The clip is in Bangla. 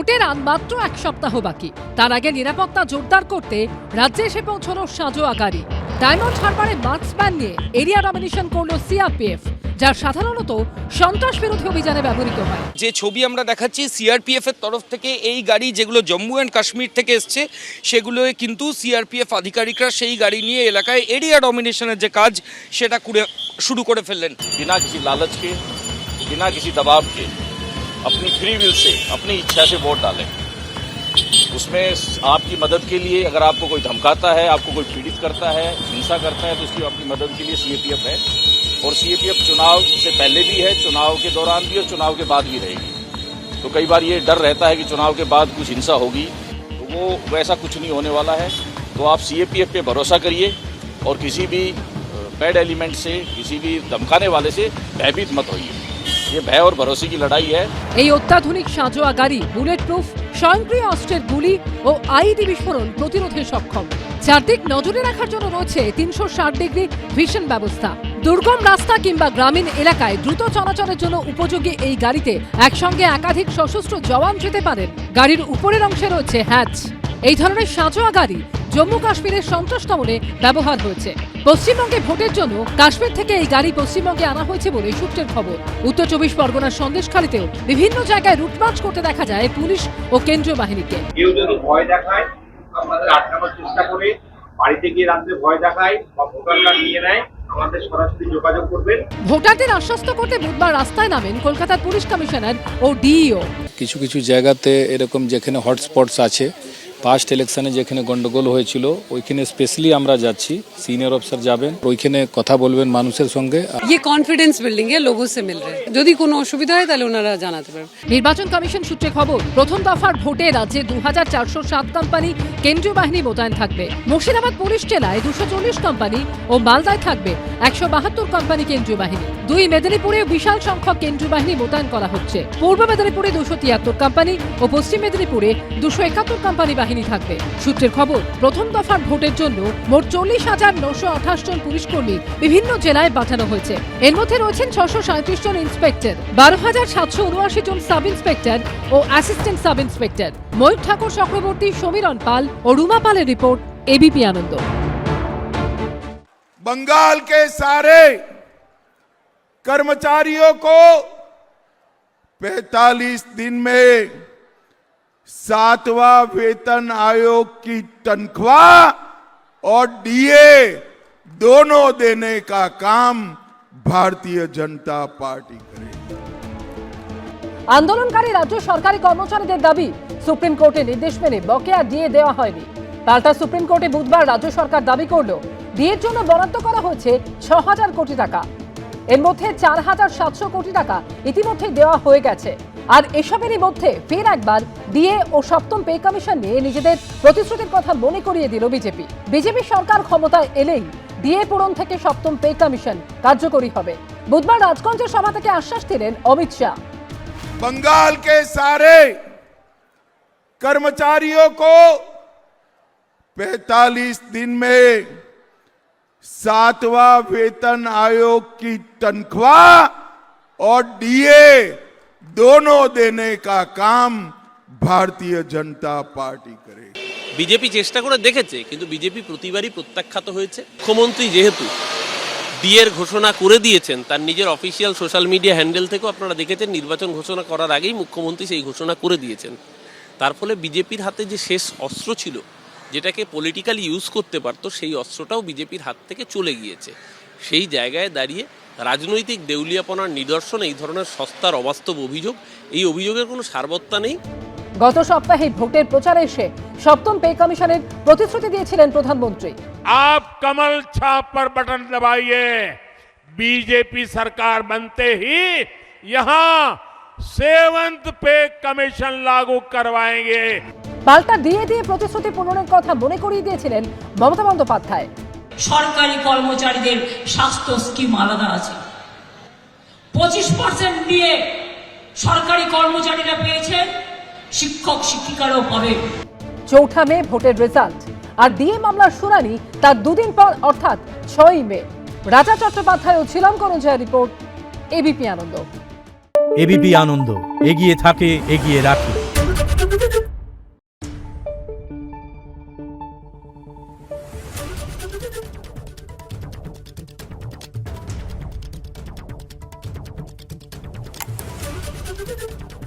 ভোটের আর মাত্র এক সপ্তাহ বাকি। তার আগে নিরাপত্তা জোরদার করতে রাজ্যে এসে পৌঁছলো সাঁজোয়া গাড়ি। ডায়মন্ড হারবারে মার্কসম্যান নিয়ে এরিয়া ডমিনেশন করলো সিআরপিএফ, যা সাধারণত সন্ত্রাস বিরোধী অভিযানে ব্যবহৃত হয়। যে ছবি আমরা দেখাচ্ছি সিআরপিএফ এর তরফ থেকে এই গাড়ি যেগুলো জম্মু অ্যান্ড কাশ্মীর থেকে এসছে, সেগুলো কিন্তু সিআরপিএফ আধিকারিকরা সেই গাড়ি নিয়ে এলাকায় এরিয়া ডমিনেশনের যে কাজ সেটা শুরু করে ফেললেন। बिना किसी लालच के, बिना किसी दबाव के, अपनी फ्री विल से, अपनी इच्छा से वोट डालें। उसमें आपकी मदद के लिए अगर आपको कोई धमकाता है, आपको कोई पीड़ित करता है, हिंसा करता है, तो उसकी आपकी मदद के लिए सीएपीएफ है। और सीएपीएफ चुनाव से पहले भी है, चुनाव के दौरान भी और चुनाव के बाद भी रहेगी। तो कई बार ये डर रहता है कि चुनाव के बाद कुछ हिंसा होगी, तो वो वैसा कुछ नहीं होने वाला है। तो आप सीएपीएफ पे भरोसा करिए और किसी भी बैड एलिमेंट से, किसी भी धमकाने वाले से भयभीत मत होइए। ये भय और भरोसे की लड़ाई है। এই অত্যাধুনিক সাঁজোয়া গাড়ি বুলেট প্রুফ, স্বয়ংক্রিয় অস্ত্রের গুলি ও আইডি বিস্ফোরণ প্রতিরোধে সক্ষম। চারদিক নজরে রাখার জন্য রয়েছে 360 ডিগ্রি ভিশন ব্যবস্থা। দুর্গম রাস্তা কিংবা গ্রামীণ এলাকায় দ্রুত চলাচলের জন্য উপযোগী এই গাড়িতে একসঙ্গে একাধিক সশস্ত্র জওয়ান যেতে পারেন। গাড়ির উপরের অংশে রয়েছে হ্যাচ। এই ধরনের সাঁজোয়া গাড়ি জম্মু কাশ্মীরের সন্ত্রাস দমনে ব্যবহার হয়েছে। পশ্চিমবঙ্গে ভোটের জন্য কাশ্মীর থেকে এই গাড়ি পশ্চিমবঙ্গে আনা হয়েছে বলে সূত্রের খবর। উত্তর 24 পরগনার সন্দেশখালীতেও বিভিন্ন জায়গায় রুটমার্চ করতে দেখা যায় পুলিশ ও কেন্দ্রীয় বাহিনীকে। কেউ যদি ভয় দেখায়, আমাদের আটকানোর চেষ্টা করে, বাড়িতে গিয়ে রাত্রে ভয় দেখায় বা ভোটার কার্ড নিয়ে নেয়, আমাদের সরাসরি যোগাযোগ করবেন। ভোটারদের আশ্বস্ত করতে বুধবার রাস্তায় নামেন কলকাতার পুলিশ কমিশনার ও ডিইও। কিছু কিছু জায়গাতে এরকম যেখানে হটস্পটস আছে, পাস্ট ইলেকশনে যেখানে গন্ডগোল হয়েছিল, ওইখানে স্পেশালি আমরা যাচ্ছি, সিনিয়র অফিসার যাবেন, ওইখানে কথা বলবেন মানুষের সঙ্গে। ये কনফিডেন্স বিল্ডিং এ लोगों से मिल रहे हैं। যদি কোনো অসুবিধা হয় তাহলে ওনারা জানাতে পারবেন। নির্বাচন কমিশন সূত্রে খবর, প্রথম দফার ভোটে রাজ্যে 2407 কোম্পানি কেন্দ্রীয় বাহিনী মোতায়েন থাকবে। মুর্শিদাবাদ পুলিশ জেলায় 240 কোম্পানি ও মালদায় থাকবে 172 কোম্পানি কেন্দ্রীয় বাহিনী। দুই মেদিনীপুরে বিশাল সংখ্যক কেন্দ্রীয় বাহিনী মোতায়েন করা হচ্ছে। পূর্ব মেদিনীপুরে 273 কোম্পানি ও পশ্চিম মেদিনীপুরে 271 কোম্পানি বাহিনী থাকবে। সূত্রের খবর, প্রথম দফার ভোটের জন্য মোট 40,928 জন পুলিশকর্মী বিভিন্ন জেলায় পাঠানো হয়েছে। এর মধ্যে রয়েছেন 637 জন ইন্সপেক্টর, 12,779 জন সাব ইন্সপেক্টর ও অ্যাসিস্ট্যান্ট সাব ইন্সপেক্টর। ময়ূর ঠাকুর চক্রবর্তী, সমীরণ পাল ও রুমা পালের রিপোর্ট, এবিপি আনন্দ। बंगाल के सारे कर्मचारियों को 45 दिन में 7वां वेतन आयोग की तनख्वाह और डीए दोनों देने का काम भारतीय जनता पार्टी करेगी। আন্দোলনকারী রাজ্য সরকারি কর্মচারীদের দাবি, সুপ্রিম কোর্টের নির্দেশ মেনে বকেয়া ডিএ দেওয়া হয়নি। পাল্টা সুপ্রিম কোর্টে বুধবার রাজ্য সরকার দাবি করল, ডিএর জন্য বরাদ্দ করা হয়েছে 6,000 কোটি টাকা। এর মধ্যে 4,700 কোটি টাকা ইতিমধ্যে দেওয়া হয়ে গেছে। আর এসবেরই মধ্যে ফের একবার ডিএ ও সপ্তম পে কমিশন নিয়ে নিজেদের প্রতিশ্রুতির কথা মনে করিয়ে দিল বিজেপি। বিজেপি সরকার ক্ষমতায় এলেই ডিএ পূরণ থেকে সপ্তম পে কমিশন কার্যকরী হবে। বুধবার রাজগঞ্জের সভা থেকে আশ্বাস দিলেন অমিত শাহ। बंगाल के सारे कर्मचारियों को 45 दिन में 7वां वेतन आयोग की तनख्वाह और डीए दोनों देने का काम भारतीय जनता पार्टी करेगी। বিজেপি চেষ্টা করে দেখেছে, কিন্তু বিজেপি প্রতিবারই প্রত্যাখ্যাত হয়েছে। মুখ্যমন্ত্রী যেহেতু ডিএর ঘোষণা করে দিয়েছেন, তার নিজের অফিসিয়াল সোশ্যাল মিডিয়া হ্যান্ডেল থেকেও আপনারা দেখেছেন, নির্বাচন ঘোষণা করার আগেই মুখ্যমন্ত্রী সেই ঘোষণা করে দিয়েছেন। তার ফলে বিজেপির হাতে যে শেষ অস্ত্র ছিল, যেটাকে পলিটিক্যালি ইউজ করতে পারতো, সেই অস্ত্রটাও বিজেপির হাত থেকে চলে গিয়েছে। সেই জায়গায় দাঁড়িয়ে রাজনৈতিক দেউলিয়াপনার নিদর্শন এই ধরনের সস্তার অবাস্তব অভিযোগ, এই অভিযোগের কোনো সারবত্তা নেই। গত সপ্তাহে ভোটের প্রচারে এসে সপ্তম পে কমিশনের প্রতিশ্রুতি দিয়েছিলেন প্রধানমন্ত্রী। आप कमल छाप पर बटन दबाइए, बीजेपी सरकार बनते ही यहां 7th पे कमीशन लागू करवाएंगे। পাল্টা ডিএ দিয়ে প্রতিশ্রুতি পূরণের কথা মনে করিয়ে দিয়েছিলেন মমতা বন্দ্যোপাধ্যায়। সরকারি কর্মচারীদের স্বাস্থ্য স্কিম আলাদা আছে, 25% নিয়ে সরকারি কর্মচারীরা পেয়েছেন, শিক্ষক শিক্ষিকারাও পাবে। 4 মে ভোটের রেজাল্ট আর ডিএ মামলার শুনানি তার দুদিন পর অর্থাৎ 6 মে। রাজা চট্টোপাধ্যায় ও ছিলামকরঞ্জয়ের রিপোর্ট, এবিপি আনন্দ। এবিপি আনন্দ, এগিয়ে থাকে, এগিয়ে রাখে। করুন।